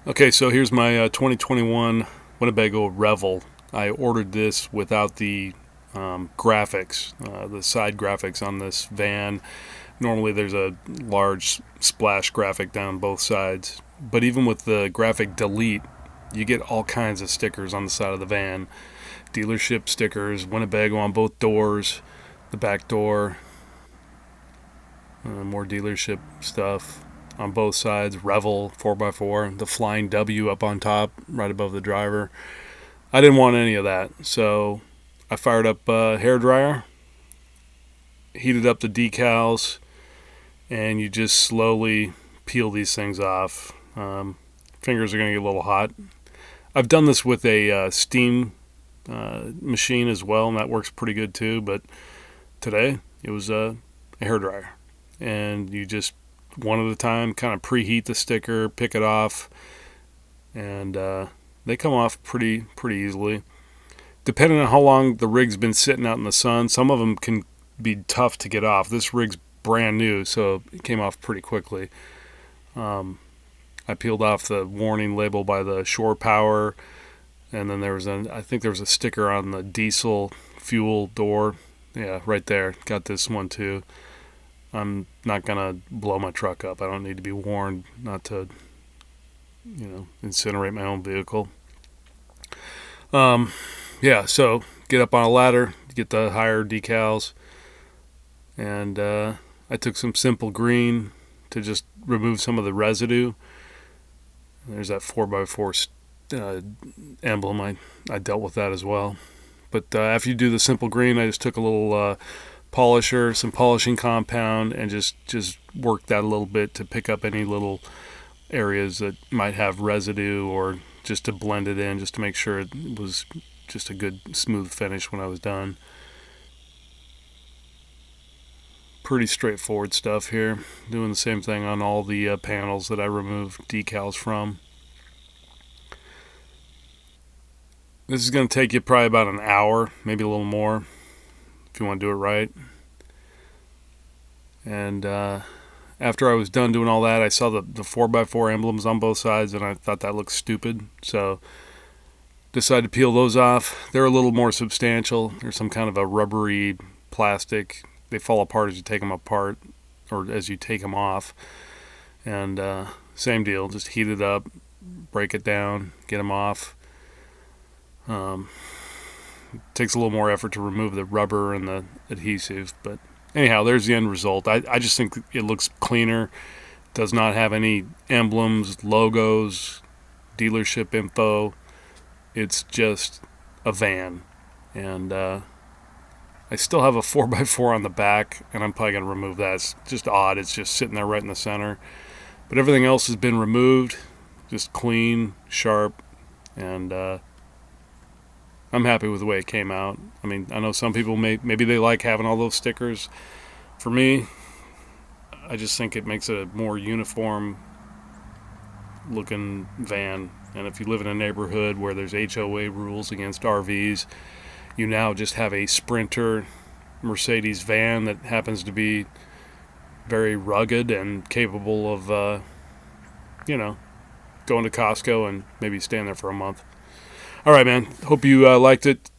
Okay, so here's my 2021 Winnebago Revel. I ordered this without the graphics, the side graphics on this van. Normally there's a large splash graphic down both sides, but even with the graphic delete, you get all kinds of stickers on the side of the van. Dealership stickers, Winnebago on both doors, the back door, more dealership stuff on both sides. Revel 4x4, the flying W up on top, right above the driver. I didn't want any of that, so I fired up a hair dryer, heated up the decals, and you just slowly peel these things off. Fingers are going to get a little hot. I've done this with a steam machine as well, and that works pretty good too. But today it was a hair dryer, and you just one at a time kind of preheat the sticker, pick it off, and they come off pretty easily. Depending on how long the rig's been sitting out in the sun, some of them can be tough to get off. This rig's brand new, so it came off pretty quickly. I peeled off the warning label by the shore power, and then I think there was a sticker on the diesel fuel door. Yeah, right there. Got this one too. I'm not gonna blow my truck up. I don't need to be warned not to, incinerate my own vehicle. Yeah, so get up on a ladder, get the higher decals, and I took some simple green to just remove some of the residue. There's that 4x4 emblem. I dealt with that as well. But after you do the simple green, I just took a little polisher, some polishing compound, and just worked that a little bit to pick up any little areas that might have residue, or just to blend it in, just to make sure it was just a good smooth finish when I was done. Pretty straightforward stuff here. Doing the same thing on all the panels that I removed decals from. This is going to take you probably about an hour, maybe a little more, if you want to do it right. And after I was done doing all that, I saw the 4x4 emblems on both sides, and I thought that looked stupid. So decided to peel those off. They're a little more substantial. They're some kind of a rubbery plastic. They fall apart as you take them apart, or as you take them off. And same deal, just heat it up, break it down, get them off. It takes a little more effort to remove the rubber and the adhesive, but anyhow, there's the end result. I just think it looks cleaner. Does not have any emblems, logos, dealership info. It's just a van. And I still have a 4x4 on the back, and I'm probably going to remove that. It's just odd. It's just sitting there right in the center. But everything else has been removed. Just clean, sharp, and I'm happy with the way it came out. I mean, I know some people maybe they like having all those stickers. For me, I just think it makes a more uniform looking van. And if you live in a neighborhood where there's HOA rules against RVs, you now just have a Sprinter Mercedes van that happens to be very rugged and capable of, going to Costco and maybe staying there for a month. All right, man. Hope you liked it.